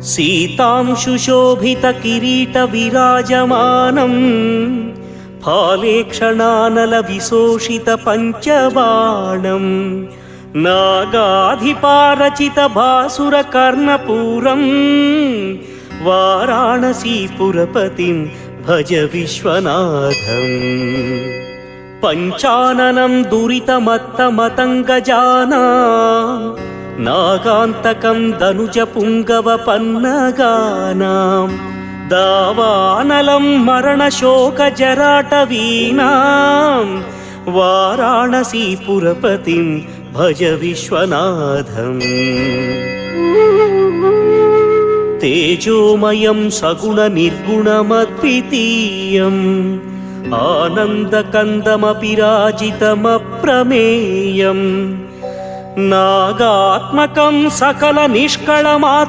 सीतांशुशोभितकिरीटविराजमानम् फालेक्षणानलविशोषितपञ्चबाणम् नागाधिपारचितभासुरकर्णपूरम् वाराणसीपुरपतिं भज विश्वनाथम्। पञ्चाननं दुरितमत्तमतङ्गजाना नागान्तकं दनुजपुङ्गवपन्नगानां दावानलं मरणशोकजराटवीनां वाराणसीपुरपतिं भज विश्वनाथम्। तेजोमयं सगुणनिर्गुणमद्वितीयम् आनन्दकन्दमपि राजितमप्रमेयम् नागात्मकं सकलनिष्कळमात्रं